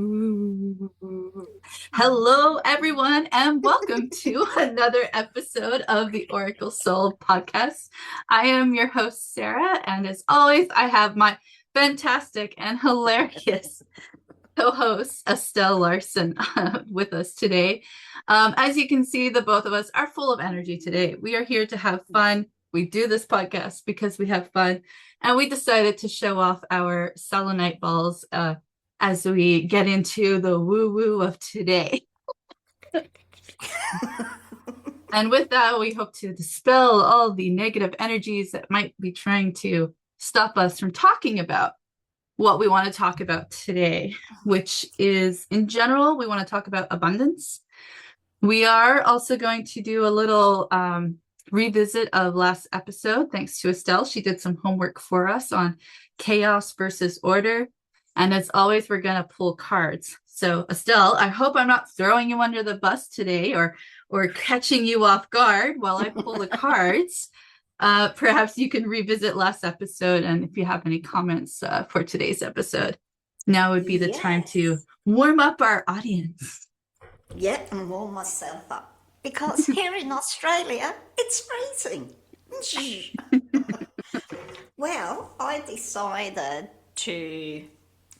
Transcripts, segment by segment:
Ooh. Hello, everyone, and welcome to another episode of the Oracle Soul podcast. I am your host, Sarah, and as always, I have my fantastic and hilarious co-host, Estelle Larsen, with us today. As you can see, the both of us are full of energy today. We are here to have fun. We do this podcast because we have fun, and we decided to show off our selenite balls as we get into the woo-woo of today. And with that, we hope to dispel all the negative energies that might be trying to stop us from talking about what we want to talk about today, which is, in general, we want to talk about abundance. We are also going to do a little revisit of last episode, thanks to Estelle. She did some homework for us on chaos versus order. And as always, we're going to pull cards. So Estelle, I hope I'm not throwing you under the bus today or catching you off guard while I pull the cards. Perhaps you can revisit last episode, and if you have any comments for today's episode, now would be the time to warm up our audience. Yeah, and warm myself up. Because here in Australia, it's freezing. Well, I decided to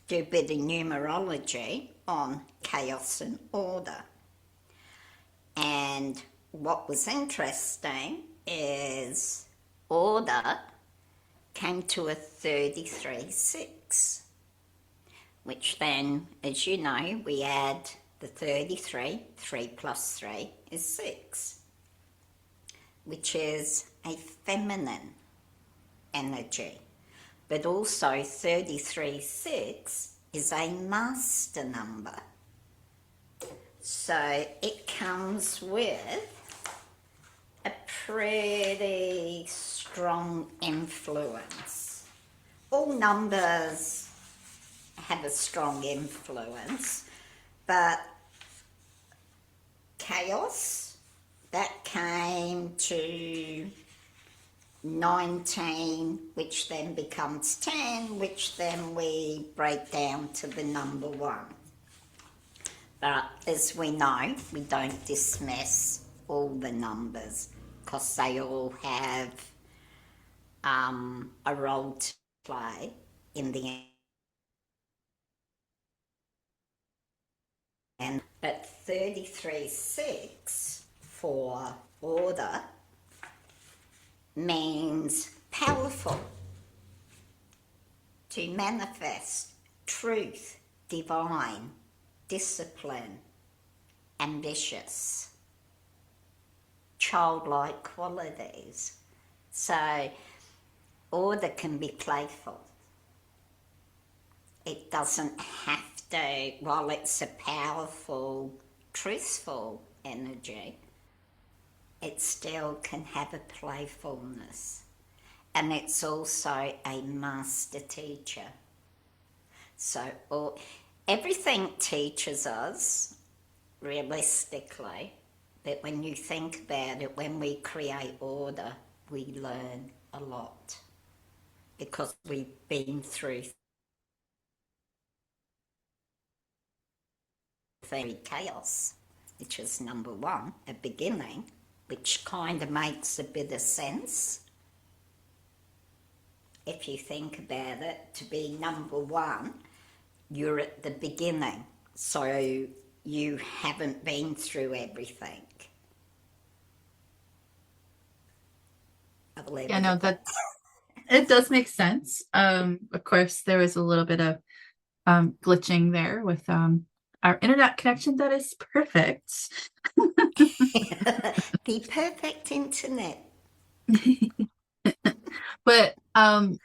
do a bit of numerology on chaos and order. And what was interesting is order came to a 33-6, which then, as you know, we add the 33, 3 plus 3 is 6, which is a feminine energy. But also 33-6 is a master number. So it comes with a pretty strong influence. All numbers have a strong influence, but chaos, that came to 19, which then becomes 10, which then we break down to the number 1. But as we know, we don't dismiss all the numbers because they all have a role to play in the end. But 33-6 for order means powerful, to manifest truth, divine, discipline, ambitious, childlike qualities. So order can be playful. It doesn't have to, while it's a powerful, truthful energy, it still can have a playfulness. And it's also a master teacher. So everything teaches us, realistically, that when you think about it, when we create order, we learn a lot. Because we've been through chaos, which is number 1, a beginning, which kind of makes a bit of sense. If you think about it, to be number 1, you're at the beginning, so you haven't been through everything. Yeah, no, it does make sense. Of course, there was a little bit of glitching there with our internet connection that is perfect. The perfect internet. But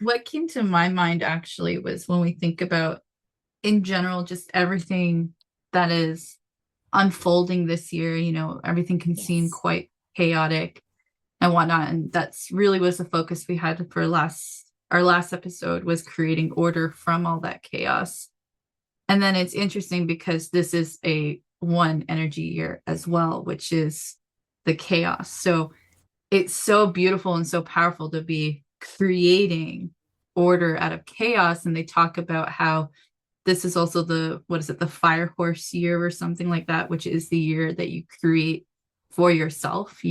what came to my mind actually was when we think about, in general, just everything that is unfolding this year, everything can seem quite chaotic and whatnot. And that's really was the focus we had for our last episode, was creating order from all that chaos. And then it's interesting because this is a 1 energy year as well, which is the chaos. So it's so beautiful and so powerful to be creating order out of chaos. And they talk about how this is also the, what is it, the fire horse year or something like that, which is the year that you create for yourself,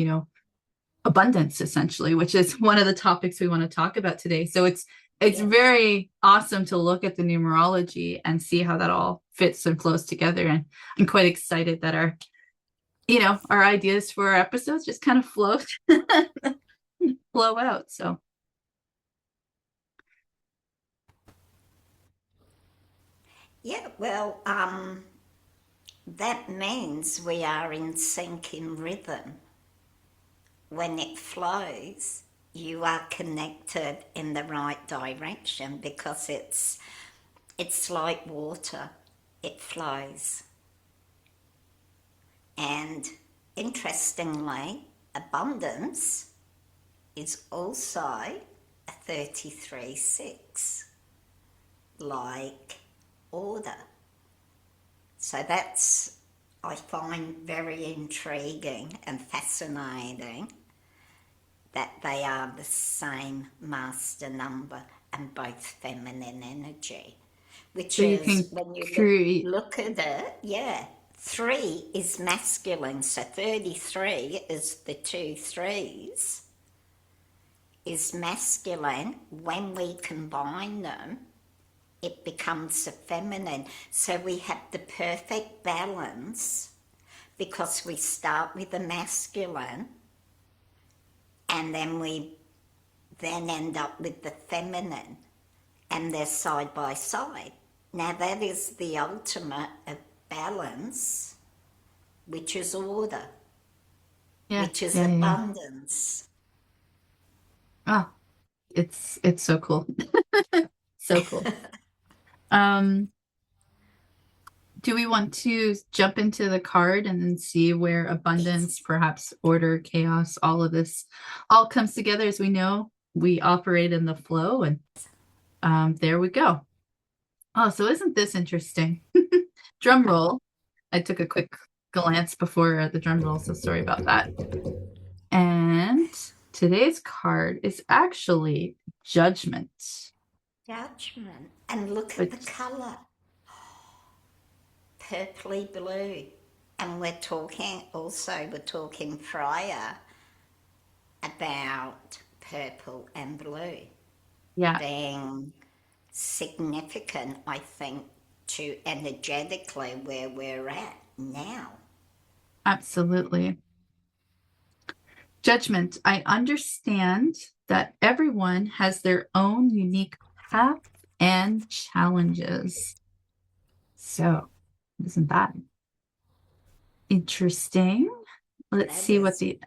abundance essentially, which is one of the topics we want to talk about today. So it's Yes. very awesome to look at the numerology and see how that all fits and flows together. And I'm quite excited that our ideas for our episodes just kind of flow flow out. So Yeah, well, that means we are in sync in rhythm. When it flows, you are connected in the right direction because it's like water. It flows. And interestingly, abundance is also a 33-6, like order. So that's, I find very intriguing and fascinating that they are the same master number and both feminine energy, which so you is can when you create, look at it, yeah, 3 is masculine, so 33 is the two threes, is masculine. When we combine them, it becomes a feminine. So we have the perfect balance because we start with the masculine and then we then end up with the feminine and they're side by side. Now that is the ultimate of balance, which is order, yeah, which is yeah, yeah, yeah. abundance. Oh, it's so cool. So cool. Um, do we want to jump into the card and then see where abundance, Yes. perhaps order, chaos, all of this all comes together? As we know, we operate in the flow, and there we go. Oh, so isn't this interesting? Drum roll. I took a quick glance before the drum roll, so sorry about that. And today's card is actually Judgment. Judgment. And look at But the colour, purpley blue. And we're talking prior about purple and blue yeah, being significant, I think, to energetically where we're at now. absolutely. Judgment. I understand that everyone has their own unique path and challenges. So, isn't that interesting? Let's That see what is, the.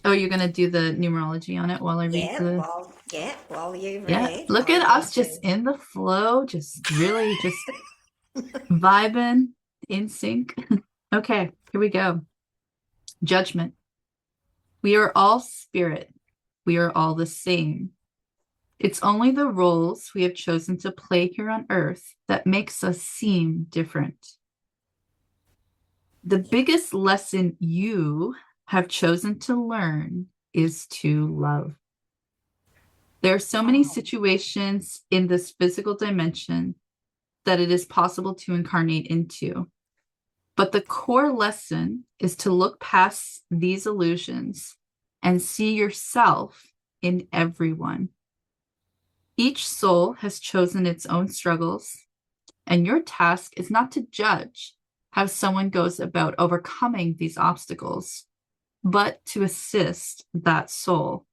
Oh, you're going to do the numerology on it while I read the. while you Yeah, read, look I at will us just do. in the flow, just really just vibing in sync. Okay, here we go. Judgment. We are all spirit. We are all the same. It's only the roles we have chosen to play here on earth that makes us seem different. The biggest lesson you have chosen to learn is to love. There are so many Oh, situations in this physical dimension that it is possible to incarnate into. But the core lesson is to look past these illusions and see yourself in everyone. Each soul has chosen its own struggles, and your task is not to judge how someone goes about overcoming these obstacles, but to assist that soul.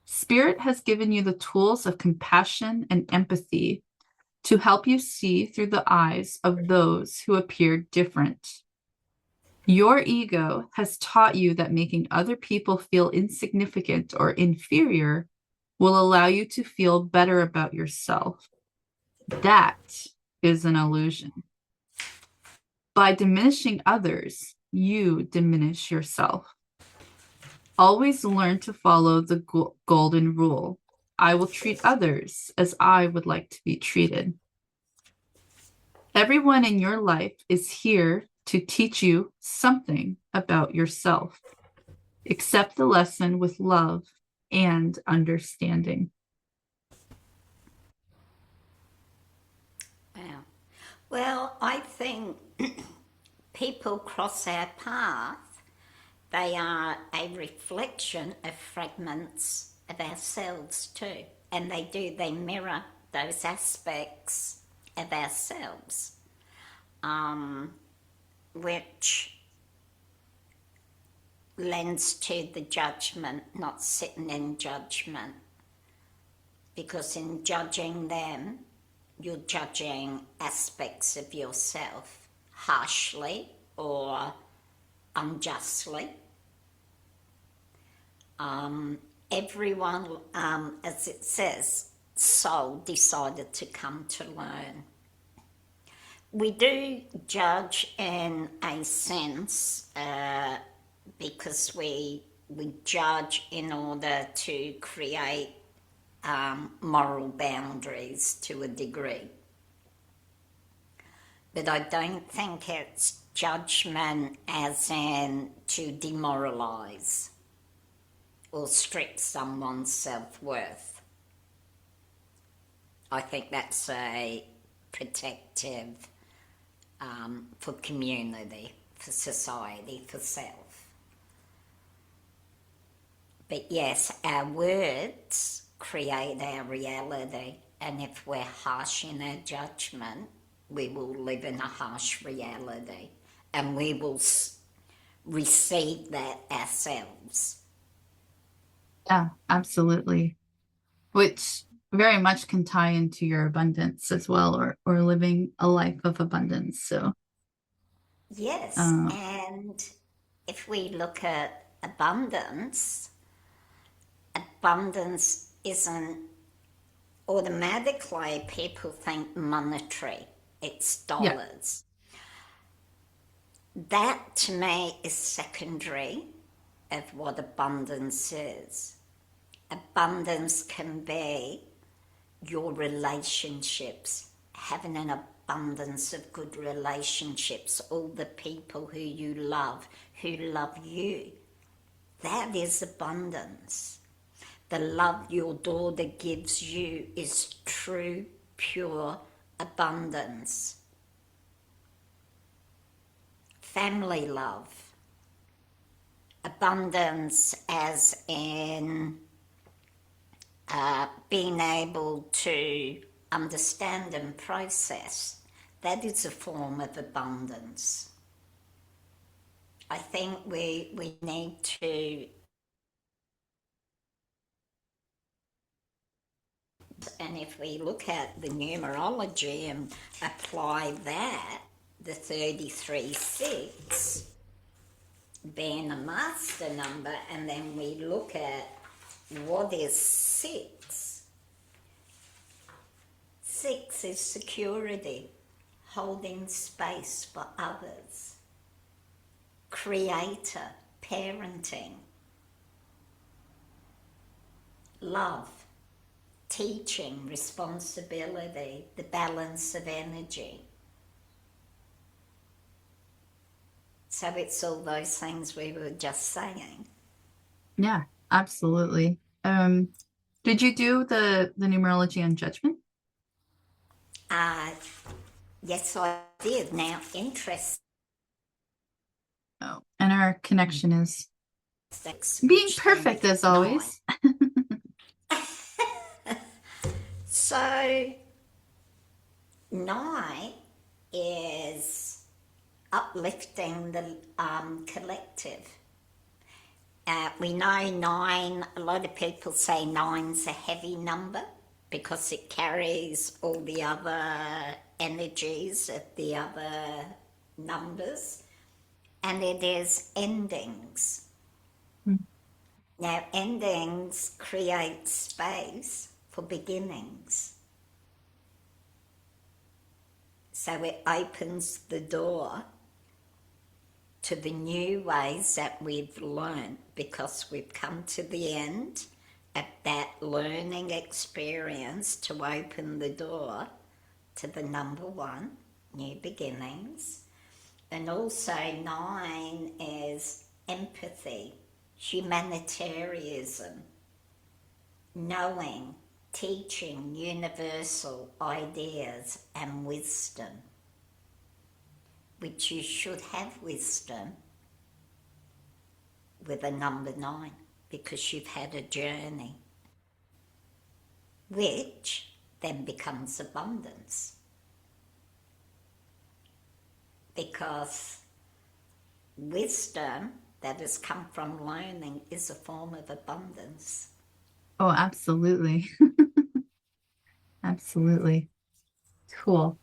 Spirit has given you the tools of compassion and empathy to help you see through the eyes of those who appear different. Your ego has taught you that making other people feel insignificant or inferior will allow you to feel better about yourself. That is an illusion. By diminishing others, you diminish yourself. Always learn to follow the golden rule. I will treat others as I would like to be treated. Everyone in your life is here to teach you something about yourself. Accept the lesson with love and understanding. Well, I think people cross our path. They are a reflection of fragments of ourselves too. And they mirror those aspects of ourselves, um, which lends to the judgment, not sitting in judgment. Because in judging them, you're judging aspects of yourself harshly or unjustly. Um, Everyone, as it says, soul decided to come to learn. We do judge in a sense because we judge in order to create moral boundaries to a degree. But I don't think it's judgment as in to demoralise or strip someone's self-worth. I think that's a protective for community, for society, for self. But yes, our words create our reality, and if we're harsh in our judgment, we will live in a harsh reality, and we will receive that ourselves. Yeah, absolutely. Which very much can tie into your abundance as well, or living a life of abundance. So, Yes, uh, and if we look at abundance, abundance isn't automatically people think monetary, it's yeah, dollars. That to me is secondary of what abundance is. Abundance can be your relationships, having an abundance of good relationships, all the people who love you. That is abundance. The love your daughter gives you is true, pure abundance. Family love. Abundance as in being able to understand and process. That is a form of abundance. I think we need to, and if we look at the numerology and apply that, the 33-6 being a master number, and then we look at what is six. Six is security, holding space for others, creator, parenting, love, teaching, responsibility, the balance of energy. So it's all those things we were just saying. yeah, absolutely. Did you do the numerology on judgment? Uh, yes, I did. Now, interesting, Oh, and our connection is being which then perfect as nine. always. So, nine is uplifting the collective. We know nine, a lot of people say nine's a heavy number because it carries all the other energies of the other numbers, and it is endings. Mm. Now, endings create space for beginnings. So it opens the door to the new ways that we've learned because we've come to the end of that learning experience to open the door to the number one, new beginnings. And also, nine is empathy, humanitarianism, knowing, teaching universal ideas and wisdom. which you should have wisdom with a number 9 because you've had a journey, which then becomes abundance because wisdom that has come from learning is a form of abundance. Oh, absolutely. Absolutely. Cool.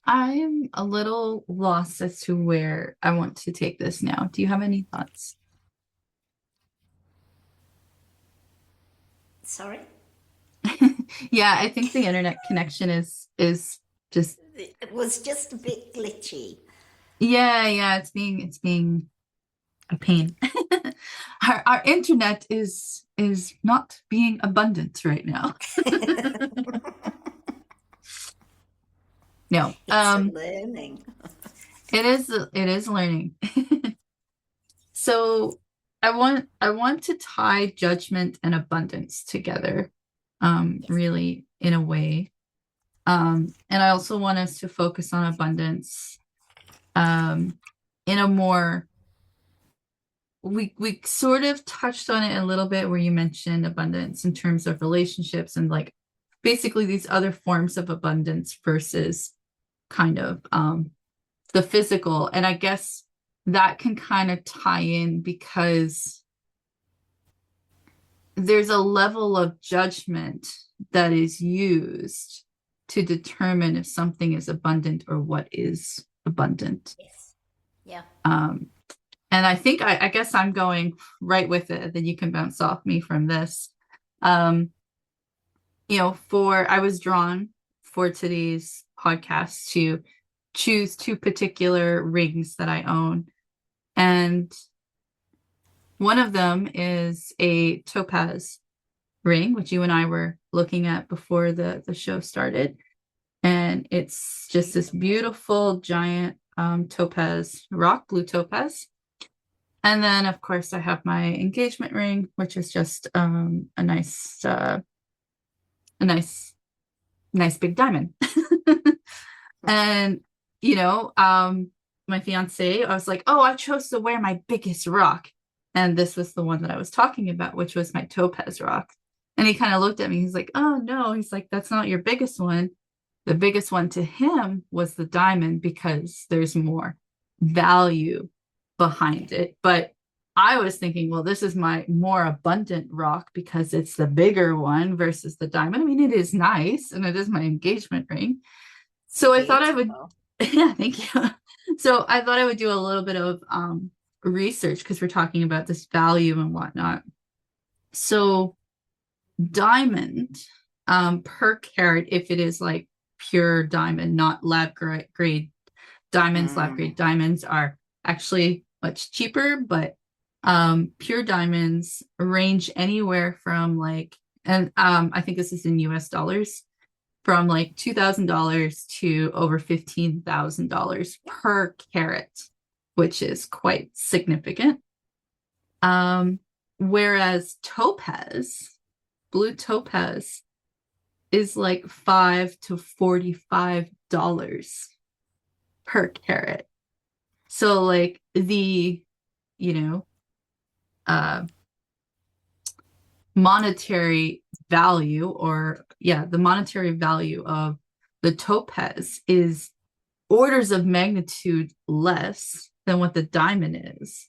I'm a little lost as to where I want to take this now. Do you have any thoughts? Sorry? Yeah, I think the internet connection is just It was just a bit glitchy. yeah, it's being a pain. Our internet is not being abundant right now. No. It's a learning. It is learning. So I want to tie judgment and abundance together, Yes. really in a way. And I also want us to focus on abundance um, in a more we sort of touched on it a little bit where you mentioned abundance in terms of relationships and like basically these other forms of abundance versus kind of the physical. And I guess that can kind of tie in because there's a level of judgment that is used to determine if something is abundant or what is abundant. Yes. Yeah. Um, and I think I guess I'm going right with it. Then you can bounce off me from this. Um, for I was drawn for today's podcast to choose two particular rings that I own. And one of them is a topaz ring, which you and I were looking at before the show started. And it's just this Beautiful. beautiful giant topaz rock, blue topaz. And then, of course, I have my engagement ring, which is just a nice big diamond. And my fiance, I was like, oh, I chose to wear my biggest rock. And this was the one that I was talking about, which was my topaz rock. And he kind of looked at me. He's like, oh, no. He's like, that's not your biggest one. The biggest one to him was the diamond because there's more value Yeah. behind it. But I was thinking, well, this is my more abundant rock because it's the bigger one versus the diamond. I mean, it is nice and it is my engagement ring. It's So I thought I would, beautiful. yeah, thank you. So I thought I would do a little bit of research because we're talking about this value and whatnot. So diamond per carat, if it is like pure diamond, not lab grade diamonds, lab Mm. grade diamonds are actually much cheaper, but pure diamonds range anywhere from like, and I think this is in US dollars, from like $2,000 to over $15,000 per carat, which is quite significant. Um, Whereas topaz, blue topaz, is like $5 to $45 per carat. So like you know, uh monetary value or yeah, the monetary value of the topaz is orders of magnitude less than what the diamond is.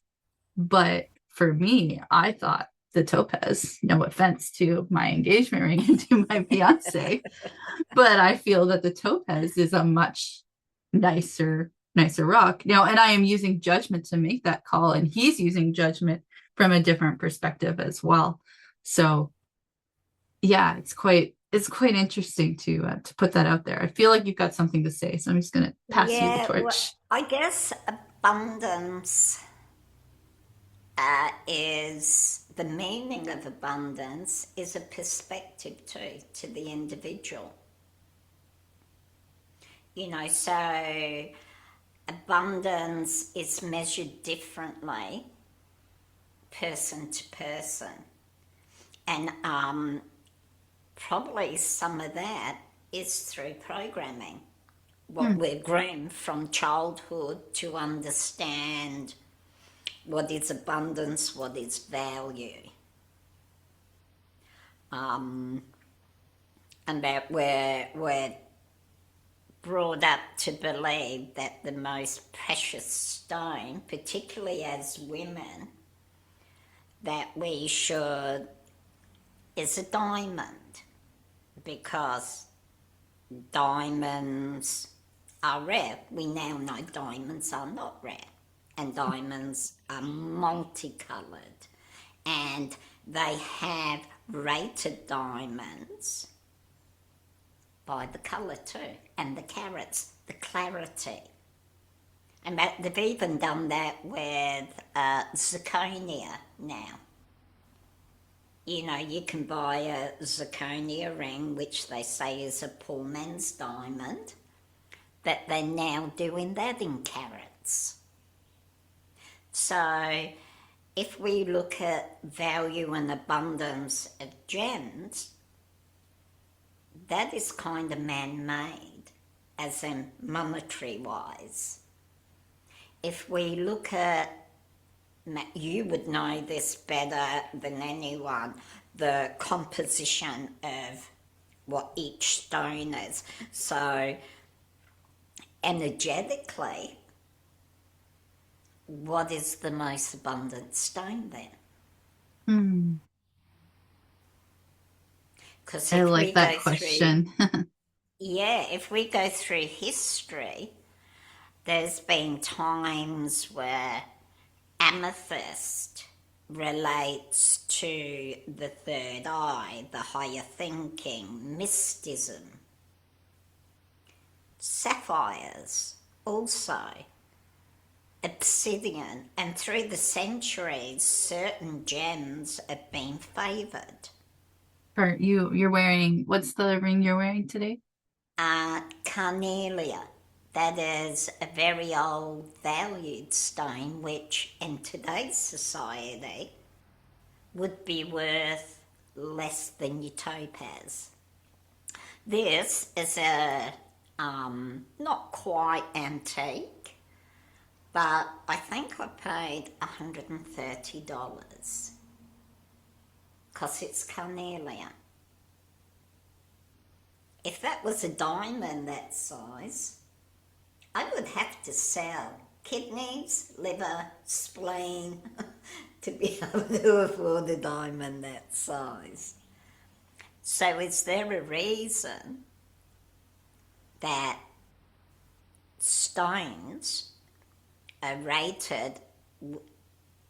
But for me, I thought the topaz, no offense to my engagement ring and to my fiance, but I feel that the topaz is a much nicer rock. Now, and I am using judgment to make that call, and he's using judgment from a different perspective as well. So yeah, it's quite interesting to put that out there. I feel like you've got something to say, so I'm just gonna pass you the Yeah, well, torch. I guess abundance is the meaning of abundance is a perspective to the individual. So abundance is measured differently person to person. And probably some of that is through programming, what we're groomed from childhood to understand what is abundance, what is value. And that we're brought up to believe that the most precious stone, particularly as women, that we should, is a diamond, because diamonds are rare. We now know diamonds are not rare, and diamonds are multicoloured, and they have rated diamonds by the colour too, and the carats, the clarity. And they've even done that with zirconia now. You know, you can buy a zirconia ring, which they say is a poor man's diamond, but they're now doing that in carats. So if we look at value and abundance of gems, that is kind of man-made, as in monetary-wise. If we look at, you would know this better than anyone, the composition of what each stone is. So energetically, what is the most abundant stone then? Hmm. Because I if like we that go through, question. yeah, if we go through history, there's been times where amethyst relates to the third eye, the higher thinking, mysticism. Sapphires also, obsidian, and through the centuries, certain gems have been favoured. For you're wearing, what's the ring you're wearing today? Carnelia, that is a very old valued stone, which in today's society would be worth less than your topaz. This is a not quite antique, but I think I paid $130 because it's carnelian. If that was a diamond that size, I would have to sell kidneys, liver, spleen to be able to afford a diamond that size. So is there a reason that stones are rated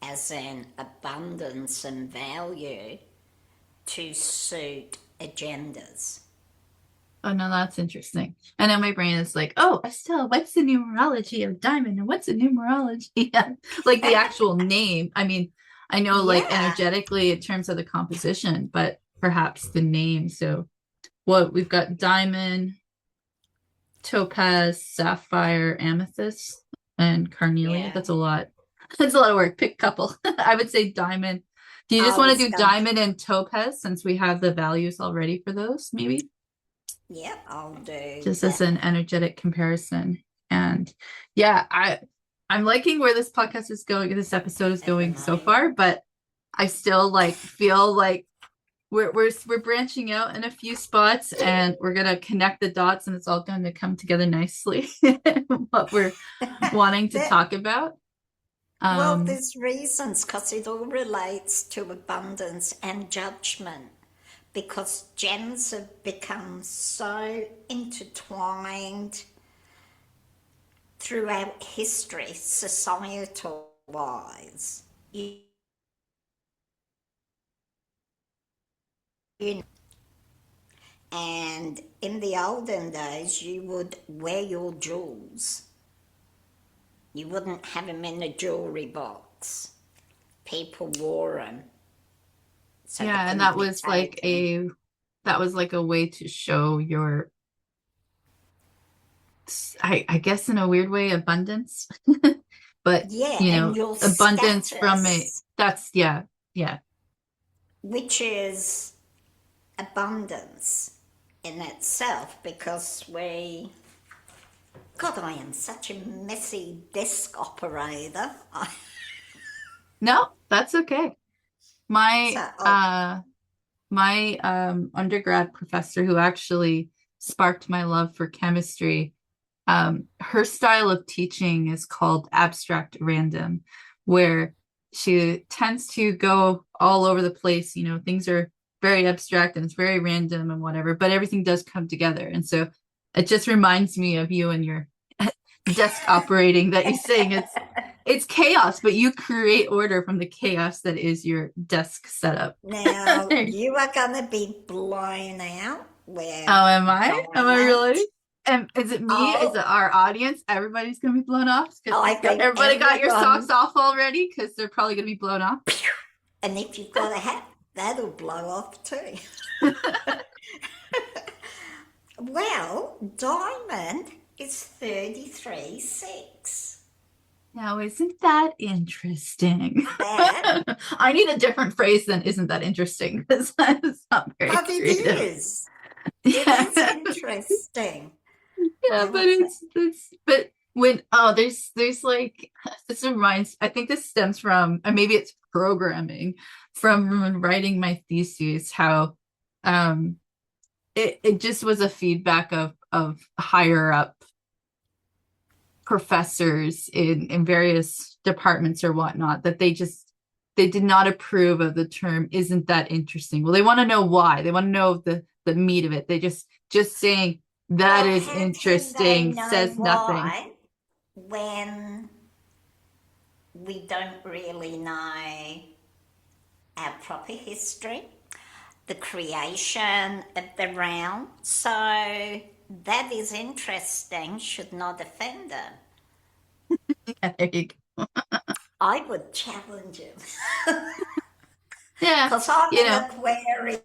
as in abundance and value to suit agendas? Oh no, that's interesting. I know my brain is like, oh, Estelle, what's the numerology of diamond and what's the numerology? Yeah, like the actual name. I mean, I know like Yeah. energetically in terms of the composition, but perhaps the name. So what we've got diamond, topaz, sapphire, amethyst, and carnelia. Yeah. That's a lot. That's a lot of work. Pick a couple. I would say diamond. Do you just I want to was do going, diamond and topaz since we have the values already for those, maybe? yeah, I'll do Just as that. an energetic comparison. And yeah, I'm liking where this podcast is going, this episode is At the going so moment. far, but I still like feel like we're branching out in a few spots and we're gonna connect the dots and it's all going to come together nicely what we're wanting to That, talk about. well, Um there's reasons because it all relates to abundance and judgment. Because gems have become so intertwined throughout history, societal wise. And in the olden days, you would wear your jewels. You wouldn't have them in a jewellery box. People wore them so they yeah, and couldn't be taken. that was like a way to show your I guess in a weird way abundance. But Yeah, and your abundance from a status, that's yeah, yeah. which is abundance in itself, because we God, I am such a messy desk operator. No, that's okay. So, My oh, undergrad professor who actually sparked my love for chemistry, her style of teaching is called abstract random, where she tends to go all over the place. You know, things are very abstract and it's very random and whatever, but everything does come together. And so it just reminds me of you and your desk operating that you're saying it's chaos, but you create order from the chaos that is your desk setup. now Oh, you are going to be blown out with am I? Am I diamond. really? And is it me? Is it Oh, our audience? Everybody's gonna be blown off because I think everybody got your socks everyone, off already because they're probably gonna be blown off. and if you've got a hat, that'll blow off too. Well, diamond is 33.6. Now, isn't that interesting? That, I need a different phrase than "isn't that interesting" because that is not very but it creative. is. It Yeah. is interesting. Yeah, And but it's, it's but when there's like this reminds I think this stems from and maybe it's programming from when writing my thesis how um it just was a feedback of higher up professors in various departments or whatnot that they did not approve of the term isn't that interesting. Well, they want to know why. They want to know the meat of it. They just saying that well, is how can they interesting know says nothing. why when we don't really know our proper history, the creation of the realm? So that is interesting, should not offend them. There you go. I would challenge him Yeah, because I'm you an know, Aquarius,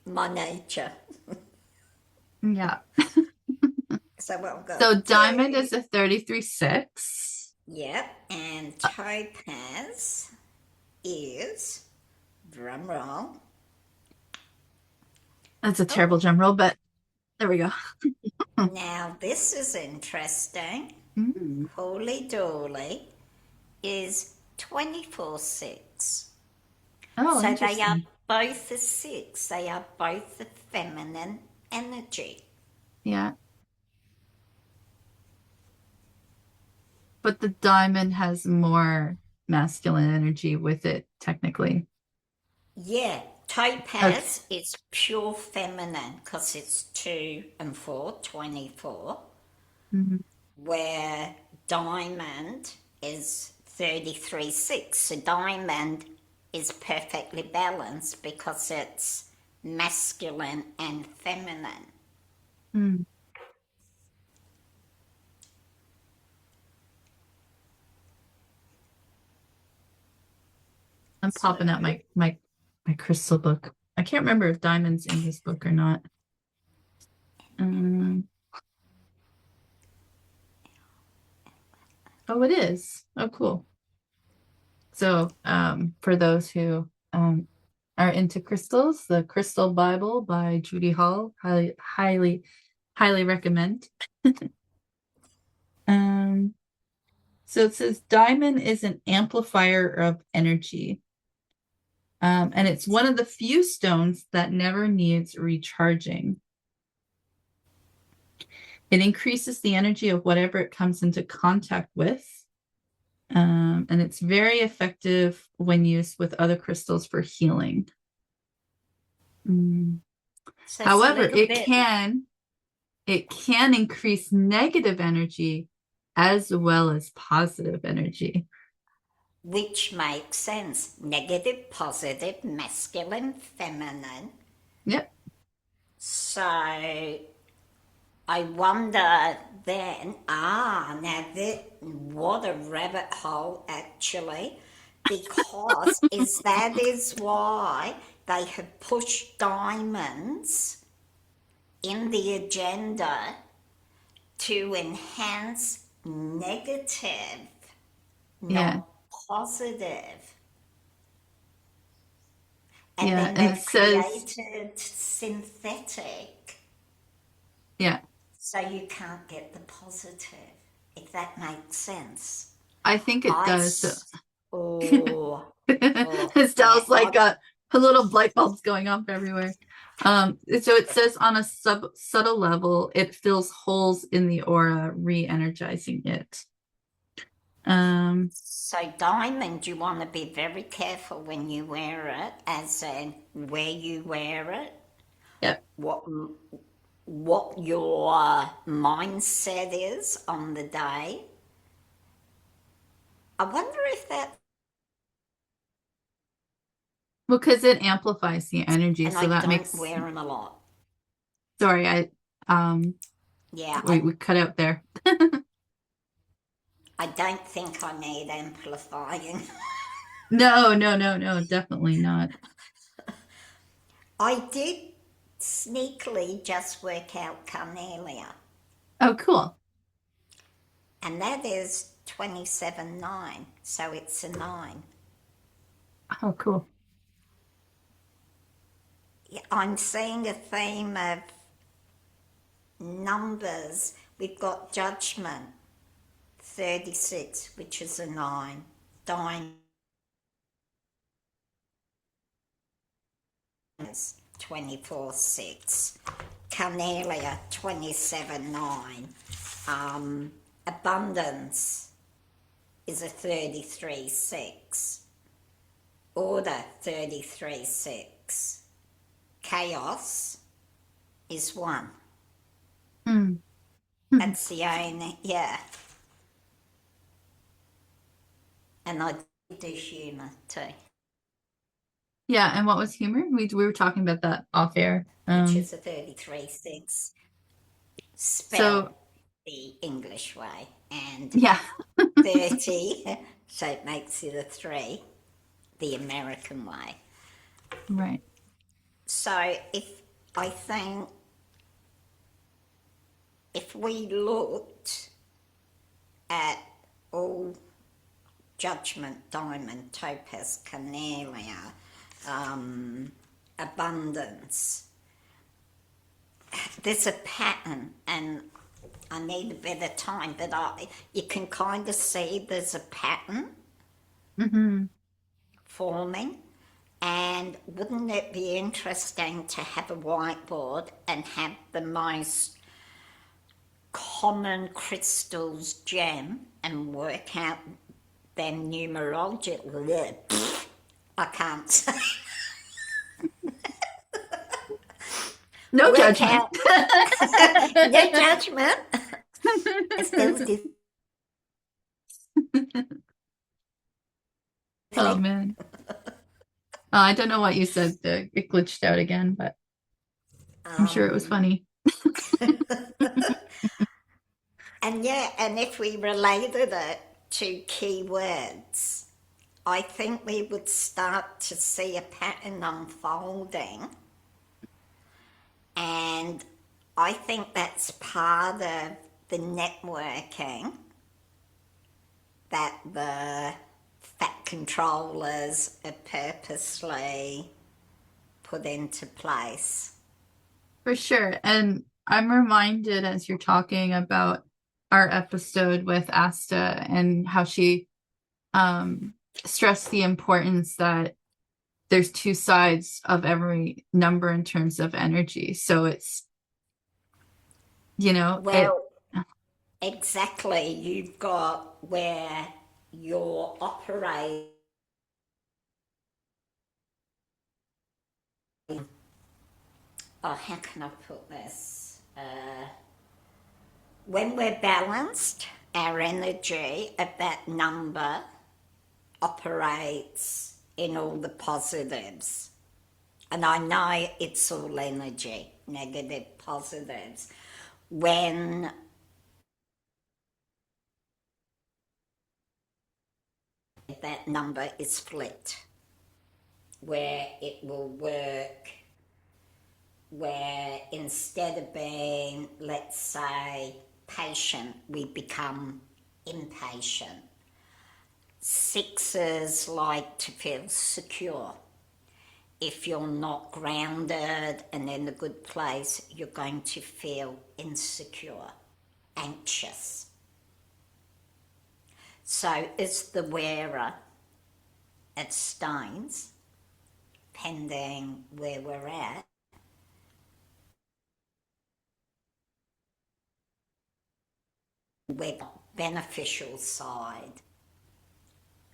my nature. yeah. So what I'm going So to diamond do, is a 33-6. yep, and topaz is, drum roll, That's a oh, terrible drum roll, but there we go. now this is interesting. Mm. Holy Dolly is 24.6. Oh, So they are interesting. both a six. They are both the feminine energy. Yeah. But the diamond has more masculine energy with it, technically. Yeah, Okay. topaz is pure feminine because it's 2 and 4, 24. Mhm. Where diamond is 33.6. So diamond is perfectly balanced because it's masculine and feminine. Mm. I'm So, popping out my crystal book. I can't remember if diamond's in this book or not. Um, oh, it is. Oh, cool. So, for those who are into crystals, the Crystal Bible by Judy Hall, highly recommend. Um, so it says diamond is an amplifier of energy. And it's one of the few stones that never needs recharging. It increases the energy of whatever it comes into contact with. And it's very effective when used with other crystals for healing. Mm. so it's a However, little bit, it can increase negative energy as well as positive energy. which makes sense. Negative, positive, masculine, feminine. Yep. So I wonder then, now that, what a rabbit hole actually, because that is why they have pushed diamonds in the agenda to enhance negative, Yeah. not positive. And Yeah, then and it they've says, created synthetic, yeah, so you can't get the positive, if that makes sense. I think it I, does. So s- oh, yeah, Estelle's like got a little light bulbs going off everywhere. So it says on a subtle level, it fills holes in the aura, re-energizing it. Um, so diamond, you want to be very careful when you wear it, as in where you wear it, yeah, what what your mindset is on the day. I wonder if that, because it amplifies the energy, and so I that don't makes. wear them a lot. Sorry, I um, Yeah, we cut out there. I don't think I need amplifying. No, no, no, no, definitely not. I did sneakily just work out Carnelia, Oh, cool. and that is 27.9, so it's a 9. Oh, cool. Yeah, I'm seeing a theme of numbers. We've got judgment, 36, which is a 9. Diamonds, 24.6. Carnelia, 27.9. Abundance is a 33.6. Order, 33.6. Chaos is 1. Mm. That's the only, yeah. And I do humour too, Yeah, and what was humor? We were talking about that off air. which is a 33.6. So Spell the English way, and yeah, 30, so it makes it a 3, the American way. right. So I think if we looked at all judgment, diamond, topaz, carnelia, abundance, there's a pattern, and I need a bit of time, but you can kind of see there's a pattern Hmm. forming. And wouldn't it be interesting to have a whiteboard and have the most common crystals gem and work out them numerologically? I can't say. No Work judgment. out. No judgment. Estelle Oh dyslexic. man. I don't know what you said. It glitched out again, but I'm sure it was Um, funny. and yeah, and if we related it to keywords, I think we would start to see a pattern unfolding. And I think that's part of the networking that the fat controllers are purposely put into place. For sure. And I'm reminded as you're talking about our episode with Asta and how she um stressed the importance that there's two sides of every number in terms of energy. So it's, it. Well, exactly. You've got where you're operating. Oh, how can I put this? When we're balanced, our energy of that number operates in all the positives. And I know it's all energy, negative, positives. When that number is flipped, where it will work, where instead of being, let's say, patient, we become impatient. Sixes like to feel secure. If you're not grounded and in a good place, you're going to feel insecure, anxious. So, as the wearer of stones, depending where we're at, we're beneficial side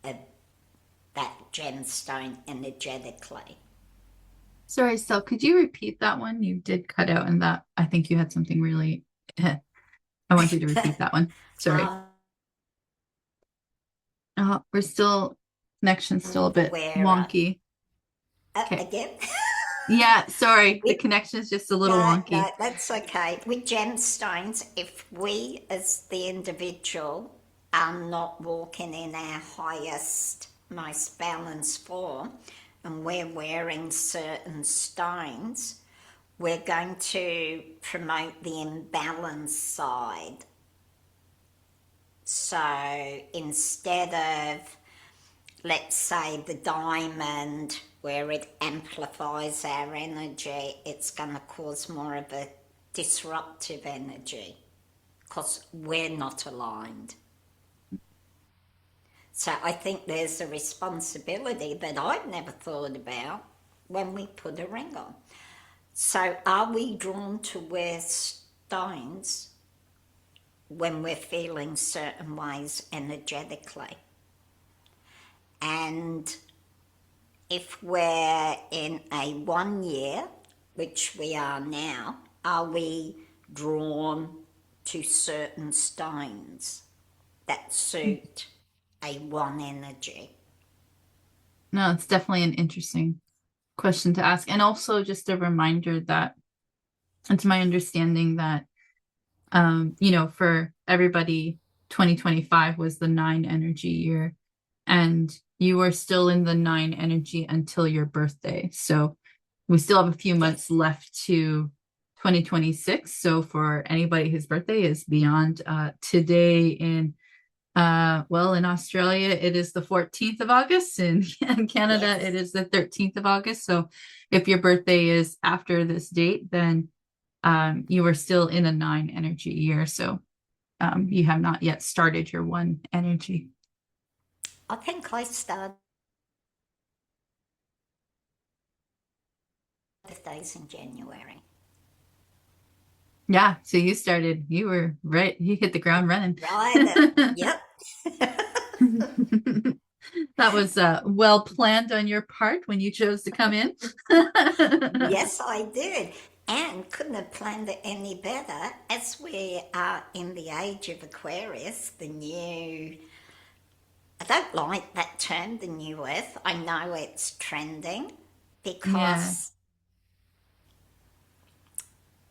of that gemstone energetically. Sorry, Estelle, could you repeat that one? You did cut out in that. I think you had something really. I want you to repeat that one. Sorry. um, We're still, connection's still a the bit wearer, wonky. Okay. again, Yeah, sorry. The with, connection's just a little no, wonky. no, that's okay. With gemstones, if we as the individual are not walking in our highest, most balanced form, and we're wearing certain stones, we're going to promote the imbalanced side. So instead of, let's say, the diamond, where it amplifies our energy, it's going to cause more of a disruptive energy because we're not aligned. So I think there's a responsibility that I've never thought about when we put a ring on. So are we drawn to wear stones when we're feeling certain ways energetically? And if we're in a 1 year, which we are now, are we drawn to certain stones that suit a one energy? No, it's definitely an interesting question to ask. And also just a reminder that it's my understanding that for everybody, 2025 was the nine energy year, and you are still in the nine energy until your birthday. So we still have a few months Yes. left to 2026. So for anybody whose birthday is beyond today in Australia, it is the 14th of August. In Canada, it Yes. is the 13th of August. So if your birthday is after this date, then you are still in a nine energy year. So you have not yet started your one energy. I think I started birthdays in January. Yeah. So you were right. You hit the ground running. Right. Yep. That was well planned on your part when you chose to come in. Yes, I did. And couldn't have planned it any better as we are in the age of Aquarius, the new. I don't like that term, the new earth. I know it's trending Yeah. because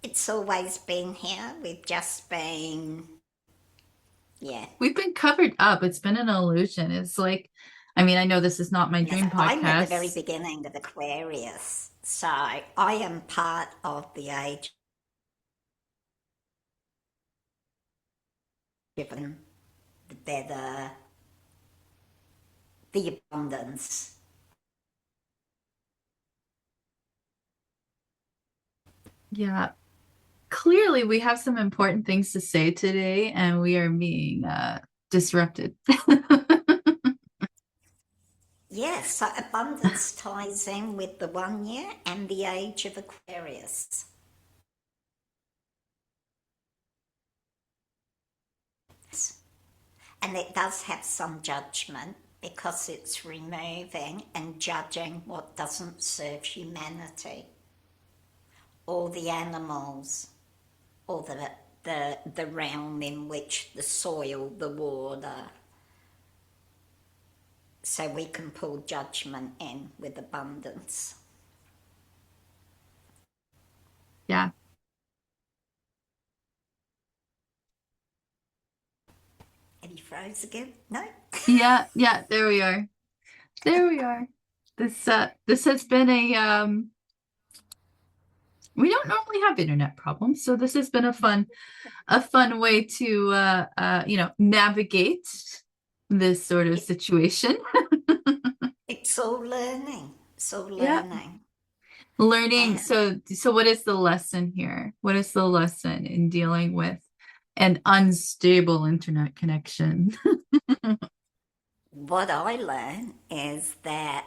it's always been here. We've just been, yeah. We've been covered up. It's been an illusion. It's like, I mean, I know this is not my Yes, dream I'm at the very podcast. beginning of Aquarius. So I am part of the age given the better, the abundance. Yeah. Clearly, we have some important things to say today, and we are being disrupted. Yes, so abundance ties in with the 1 year and the age of Aquarius. And it does have some judgment because it's removing and judging what doesn't serve humanity or the animals or the realm in which the soil, the water. So we can pull judgment in with abundance. Yeah. And he froze again? No? Yeah. Yeah. There we are. There we are. This has been we don't normally have internet problems, so this has been a fun way to navigate this sort of It, situation. it's all learning. So Yeah. learning. Learning. And So what is the lesson here? What is the lesson in dealing with an unstable internet connection? what I learn is that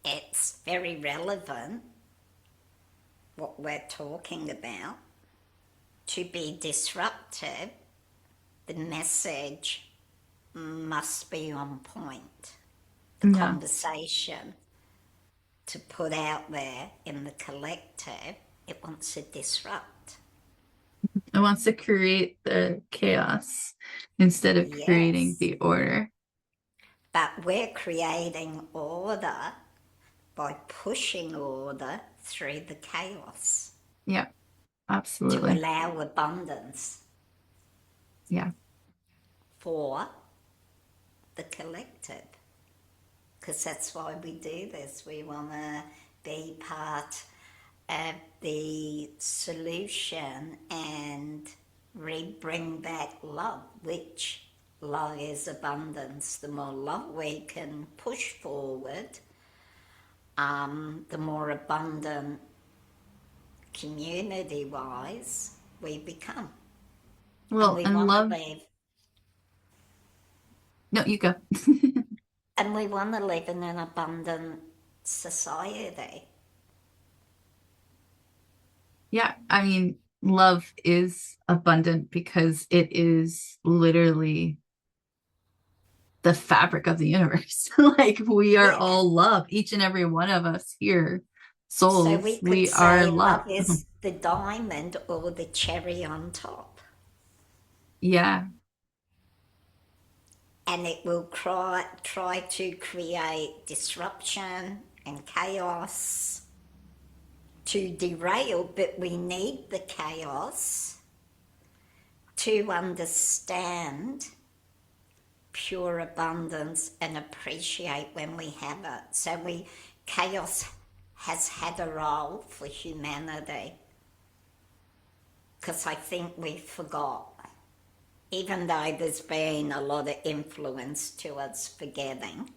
it's very relevant what we're talking about. To be disruptive, the message must be on point. The Yeah. conversation to put out there in the collective, it wants to disrupt. It wants to create the chaos instead of creating Yes. the order. But we're creating order by pushing order through the chaos Yeah, to absolutely. allow abundance Yeah. for the collective. Because that's why we do this. We want to be part of the solution and bring back love, which love is abundance. The more love we can push forward, the more abundant community wise we become. And Well, we and want to love, live no, you go. and we want to live in an abundant society. Yeah, I mean, love is abundant because it is literally the fabric of the universe. Like we are Yeah. all love, each and every one of us here, So souls, we could we are say love. love is the diamond or the cherry on top. Yeah, And it will try to create disruption and chaos to derail, but we need the chaos to understand pure abundance and appreciate when we have it. So chaos has had a role for humanity because I think we forgot. Even though there's been a lot of influence to us forgetting,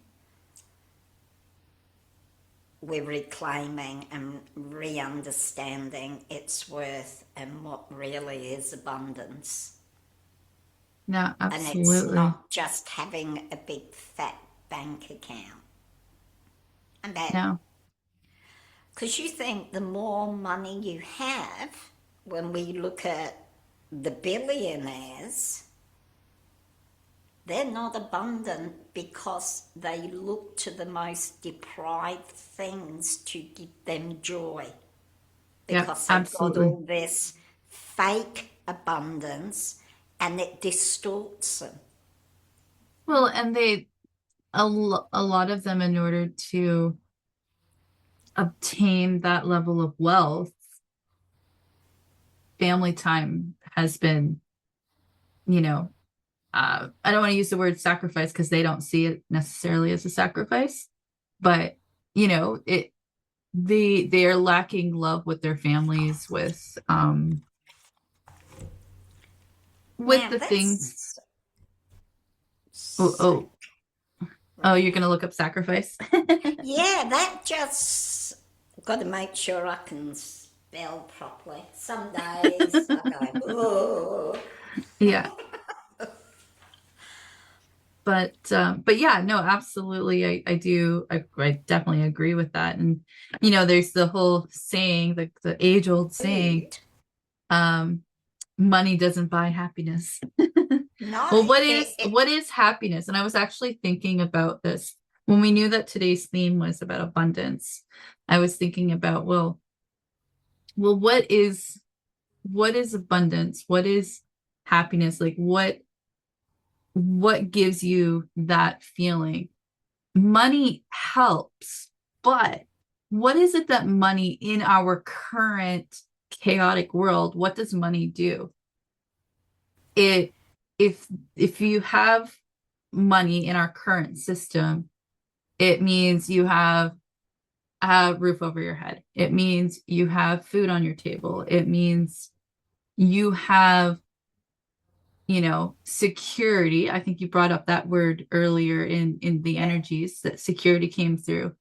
we're reclaiming and re understanding its worth and what really is abundance. no, And it's absolutely. not just having a big fat bank account. And that, No. because you think the more money you have, when we look at the billionaires, they're not abundant because they look to the most deprived things to give them joy Yep, because they've got absolutely. all this fake abundance and it distorts them. Well, and a lot of them, in order to obtain that level of wealth, family time has been, you know, I don't want to use the word sacrifice because they don't see it necessarily as a sacrifice, but it they are lacking love with their families, with Now the things. that's Oh, so oh, oh, you're gonna right. look up sacrifice. Yeah, that just got to make sure I can spell properly. Some days I go, oh. Yeah. But yeah, no, absolutely. I do I definitely agree with that. And there's the whole saying, the age-old saying, Food. um, money doesn't buy happiness. No, Well, it, it, what is happiness? And I was actually thinking about this when we knew that today's theme was about abundance. I was thinking about, well, what is abundance? What is happiness? Like what gives you that feeling? Money helps, but what is it that money in our current chaotic world, what does money do? It if if you have money in our current system, it means you have a roof over your head. It means you have food on your table. It means you have, security. I think you brought up that word earlier in the yeah, energies that security came through.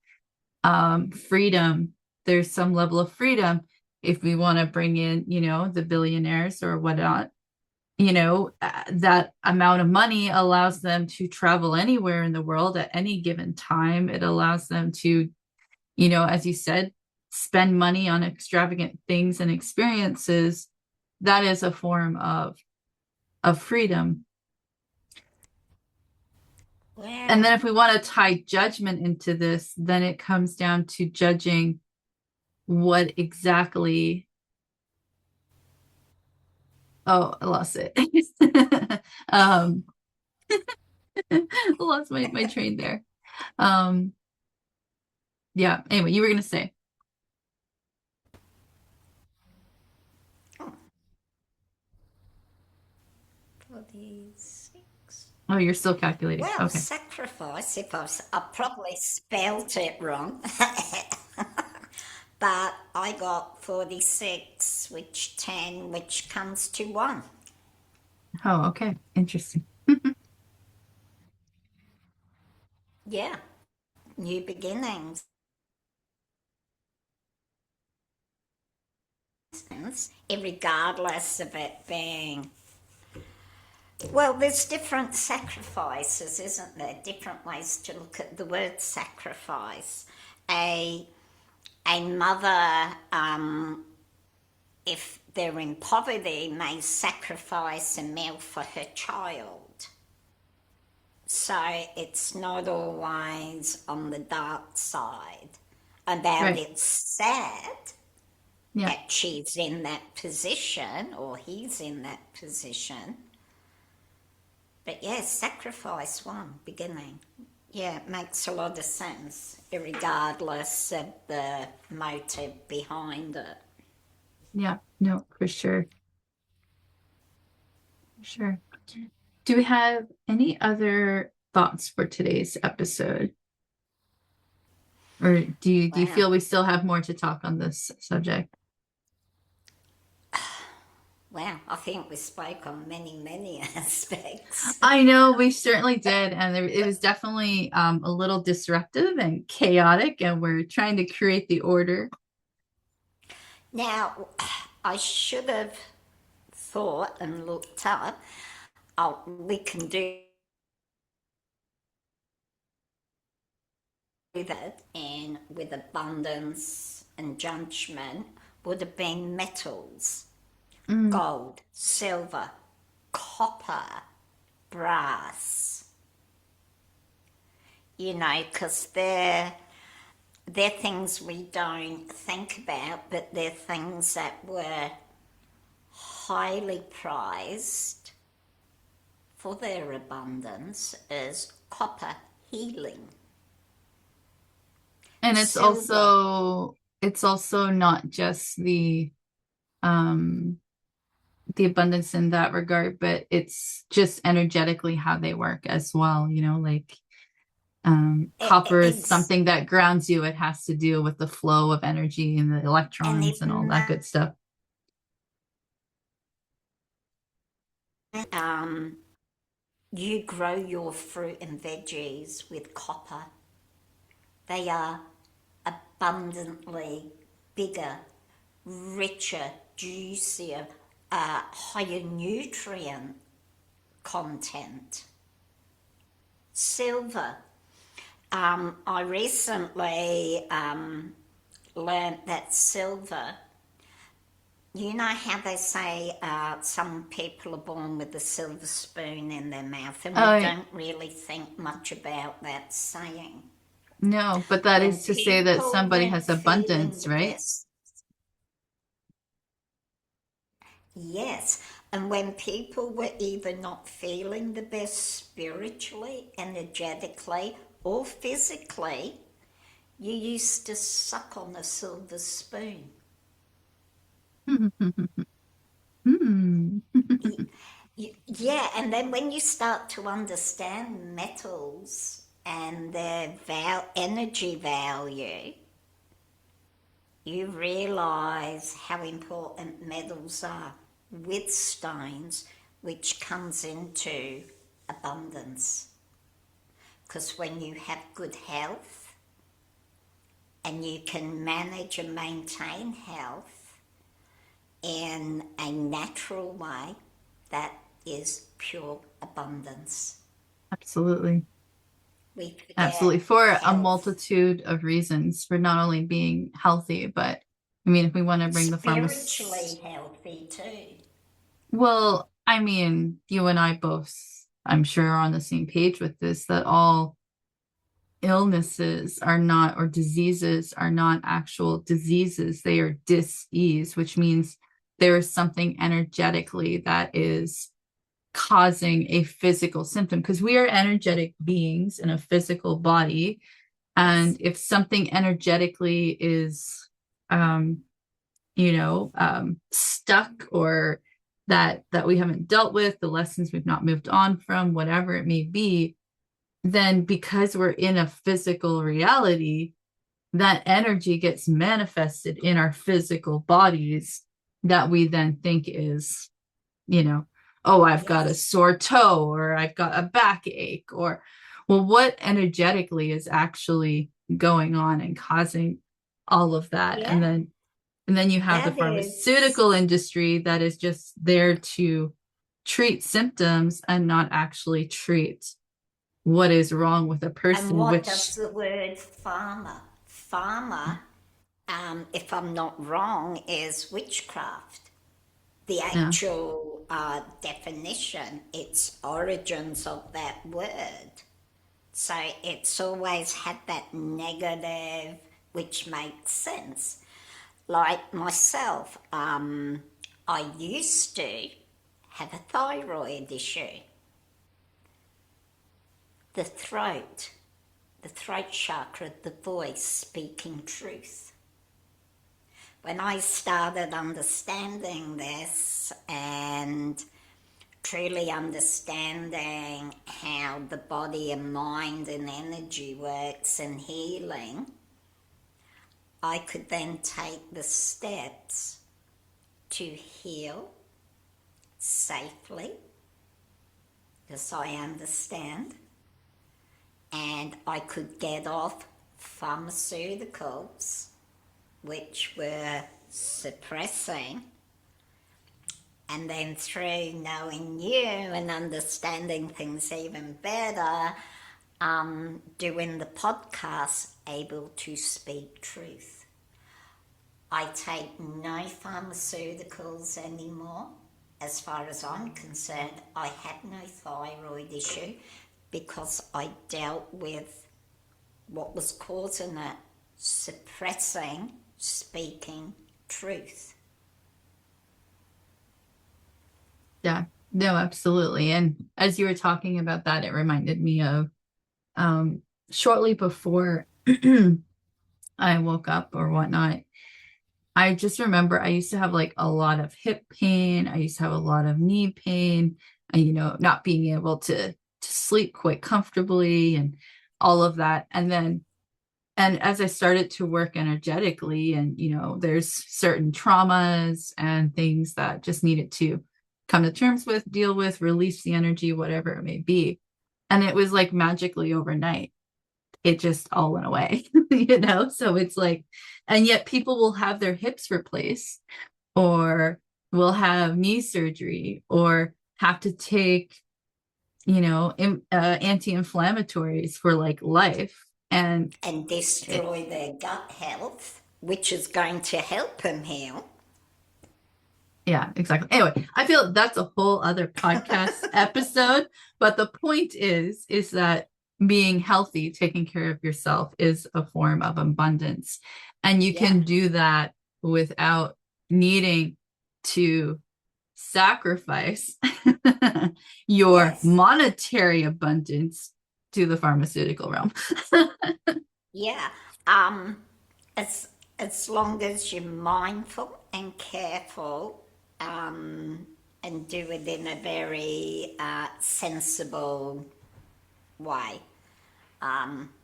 freedom. There's some level of freedom if we want to bring in, the billionaires or whatnot. That amount of money allows them to travel anywhere in the world at any given time. It allows them to, as you said, spend money on extravagant things and experiences. That is a form of freedom. And then Well, if we want to tie judgment into this, then it comes down to judging what exactly. Oh, I lost it. um, lost my train there. Um, yeah. Anyway, you were gonna say. oh, 46. Oh, you're still calculating. Well, Okay. sacrifice, if I probably spelled it wrong, but I got 46, which 10, which comes to 1. Oh, okay. Interesting. Yeah, new beginnings. Regardless of it being, well, there's different sacrifices, isn't there? Different ways to look at the word sacrifice. A a mother, if they're in poverty, may sacrifice a meal for her child. So it's not always on the dark side. About Right. it's sad Yeah. that she's in that position or he's in that position. But yes, sacrifice one beginning. Yeah, it makes a lot of sense, regardless of the motive behind it. Yeah. No, for sure. Sure. Do we have any other thoughts for today's episode? Or do you Wow. feel we still have more to talk on this subject? Wow, I think we spoke on many, many aspects. I know we certainly did, and it was definitely a little disruptive and chaotic, and we're trying to create the order. Now, I should have thought and looked up. Oh, we can do that, and with abundance and judgment would have been metals: Mm. gold, silver, copper, brass. Because they're things we don't think about, but they're things that were highly prized for their abundance as copper healing, And silver, it's also not just um the abundance in that regard, but it's just energetically how they work as well, like copper is eggs, something that grounds you. It has to do with the flow of energy and the and electrons and all that good stuff. um, you grow your fruit and veggies with copper. They are abundantly bigger, richer, juicier, higher nutrient content. Silver. I recently learned that silver, how they say some people are born with a silver spoon in their mouth, and we Uh, don't really think much about that saying. no, but that When is to say that people somebody weren't has feeling abundance, the right? best, yes, and when people were either not feeling the best spiritually, energetically, or physically, you used to suck on a silver spoon. Hmm. Yeah, and then when you start to understand metals and their energy value, you realize how important metals are with stones, which comes into abundance. Because when you have good health, and you can manage and maintain health in a natural way that is pure abundance. Absolutely. We Absolutely. forget For a health, multitude of reasons, for not only being healthy, but I mean, if we want to bring the spiritually healthy too. well, I mean, you and I both, I'm sure, are on the same page with this, that all illnesses are not, or diseases are not actual diseases. They are dis-ease, which means there is something energetically that is causing a physical symptom, because we are energetic beings in a physical body. And Yes. if something energetically is, um, stuck, or that we haven't dealt with, the lessons we've not moved on from, whatever it may be, then because we're in a physical reality, that energy gets manifested in our physical bodies, that we then think is, you know, oh, I've got a Yes. sore toe, or I've got a backache, or, well, what energetically is actually going on and causing all of that? Yeah. And then you have the That is, pharmaceutical industry that is just there to treat symptoms and not actually treat what is wrong with a and person, what which, does the word farmer? Farmer, if I'm not wrong, is witchcraft. The yeah, actual definition, its origins of that word. So it's always had that negative, which makes sense. Like myself, I used to have a thyroid issue. The throat, the throat chakra, the voice speaking truth. When I started understanding this and truly understanding how the body and mind and energy works and healing, I could then take the steps to heal safely, because I understand, and I could get off pharmaceuticals which were suppressing, and then through knowing you and understanding things even better, doing the podcast, able to speak truth. I take no pharmaceuticals anymore. As far as I'm concerned, I had no thyroid issue because I dealt with what was causing it, suppressing speaking truth. yeah, no, absolutely. And as you were talking about that, it reminded me of, um, shortly before I woke up or whatnot, I just remember I used to have like a lot of hip pain. I used to have a lot of knee pain, and not being able to sleep quite comfortably, and all of that. And as I started to work energetically, and there's certain traumas and things that just needed to come to terms with, deal with, release the energy, whatever it may be. And it was like magically overnight, it just all went away, So it's like, and yet people will have their hips replaced, or will have knee surgery, or have to take, anti-inflammatories for like life. And And it, destroy their gut health, which is going to help them heal. yeah, exactly. Anyway, I feel that's a whole other podcast episode, but the point is that being healthy, taking care of yourself, is a form of abundance. And you Yeah, can do that without needing to sacrifice your yes, monetary abundance to the pharmaceutical realm. yeah. Um, as as long as you're mindful and careful, and do it in a very sensible way.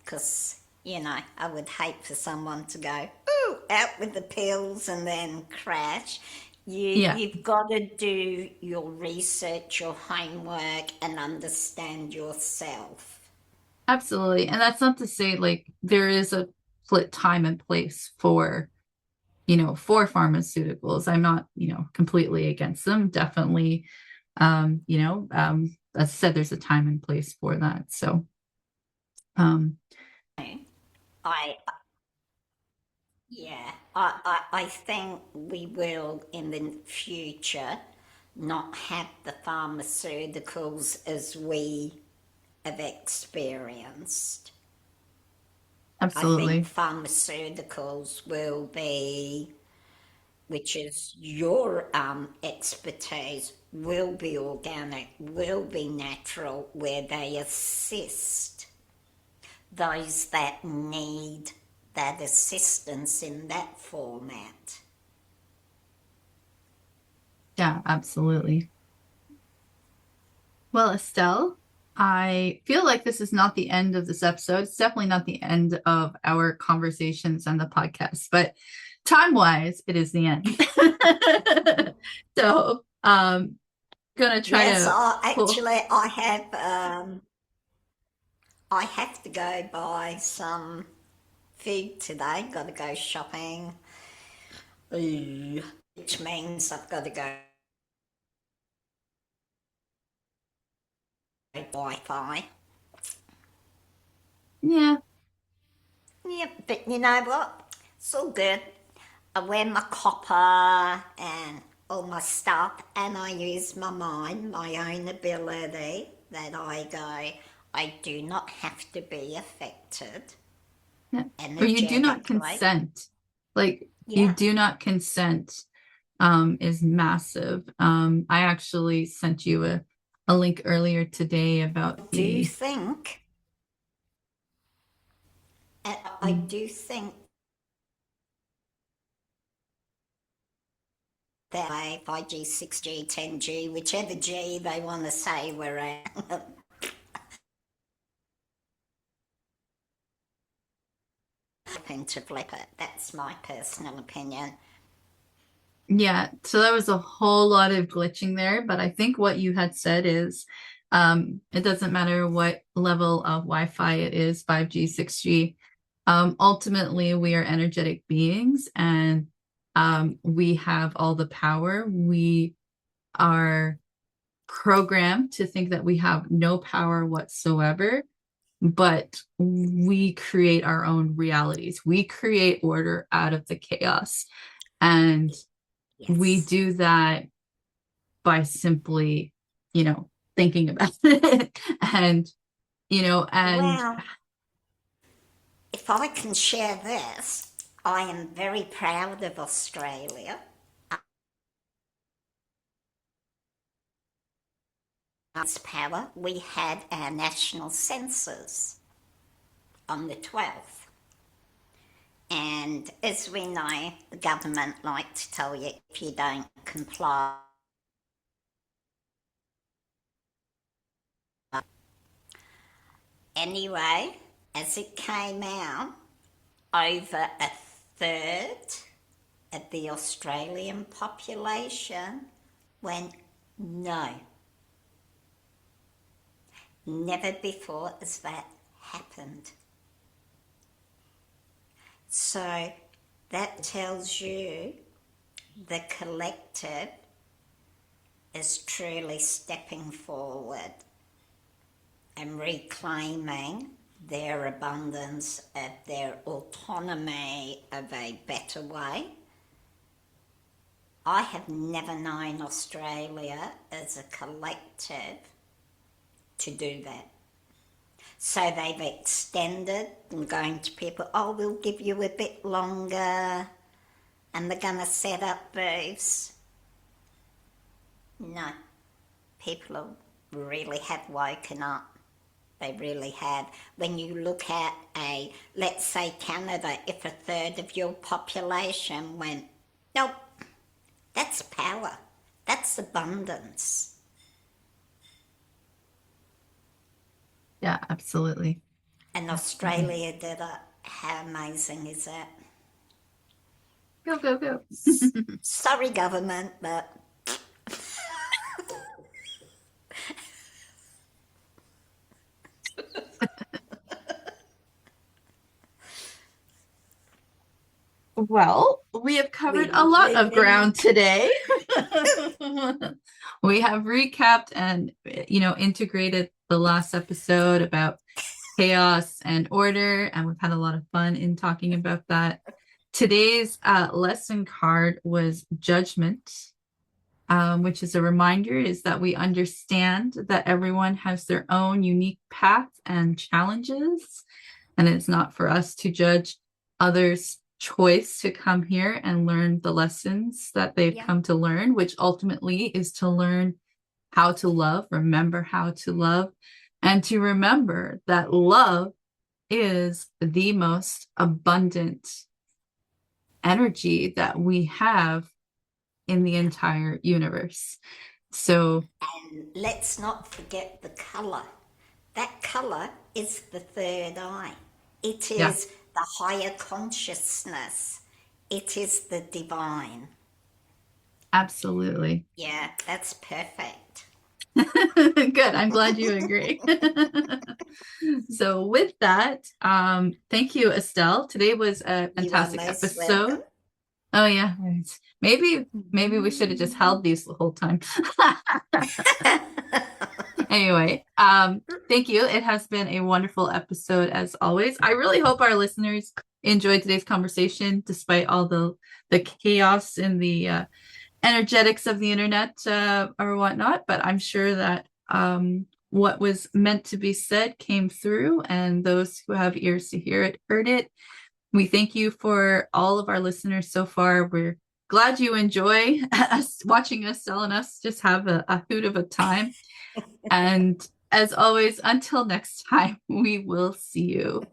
Because I would hate for someone to go, ooh, out with the pills and then crash. Yeah, You've got to do your research, your homework, and understand yourself. absolutely. And that's not to say like there is a split time and place for, for pharmaceuticals. I'm not, completely against them. Definitely, as I said, there's a time and place for that. So, um, I yeah, I think we will in the future not have the pharmaceuticals as we have experienced. I think absolutely. pharmaceuticals will be, which is your expertise, will be organic, will be natural, where they assist those that need that assistance in that format. Yeah, absolutely. Well, Estelle, I feel like this is not the end of this episode. It's definitely not the end of our conversations and the podcast, but time-wise, it is the end. So, gonna try Yes, to pull. I have to go buy some food today. Got to go shopping, which means I've got to go Wi-Fi. Yeah, Yep, but you know what? It's all good. I wear my copper and all my stuff, and I use my mind, my own ability. That I go, I do not have to be affected yeah. Or you do not energetically. consent. Like you Yeah. do not consent is massive. I actually sent you a link earlier today about Do you the think? I mm, do think that 5G, 6G, 10G, whichever G they want to say we're at, hoping to flip it. That's my personal opinion. yeah, so that was a whole lot of glitching there, but I think what you had said is it doesn't matter what level of Wi-Fi it is, 5G, 6G. Ultimately, we are energetic beings and we have all the power. We are programmed to think that we have no power whatsoever, but we create our own realities. We create order out of the chaos. And we Yes. do that by simply, thinking about it. And, and Well, if I can share this, I am very proud of Australia. Its power. We had our national census on the 12th. And as we know, the government like to tell you if you don't comply. Anyway, as it came out, over a third of the Australian population went no. Never before has that happened. So that tells you the collective is truly stepping forward and reclaiming their abundance of their autonomy of a better way. I have never known Australia as a collective to do that. So they've extended and going to people, oh, we'll give you a bit longer, and they're going to set up booths. No, people really have woken up. They really have. When you look at let's say Canada, if a third of your population went, nope, that's power, that's abundance. yeah, absolutely. And Absolutely. Australia did it. How amazing is that? Go, go, go. Sorry, government, but Well, we have covered a We lot of ground living. today. We have recapped and, integrated the last episode about chaos and order, and we've had a lot of fun in talking about that. Today's lesson card was judgment, which is a reminder is that we understand that everyone has their own unique path and challenges, and it's not for us to judge others' choice to come here and learn the lessons that they've Yeah. come to learn, which ultimately is to learn how to love, remember how to love, and to remember that love is the most abundant energy that we have in the entire universe. So, And let's not forget the colour. That colour is the third eye. It yeah, is the higher consciousness. It is the divine. absolutely. Yeah, that's perfect. Good. I'm glad you agree. So, with that, thank you, Estelle. Today was a You are fantastic most episode. welcome. Oh yeah, right. Maybe we should have just held these the whole time. Anyway, thank you. It has been a wonderful episode as always. I really hope our listeners enjoyed today's conversation, despite all the chaos and the energetics of the internet or whatnot. But I'm sure that what was meant to be said came through, and those who have ears to hear it heard it. We thank you for all of our listeners so far. We're glad you enjoy us watching us, selling us, just have a hoot of a time. And as always, until next time, we will see you.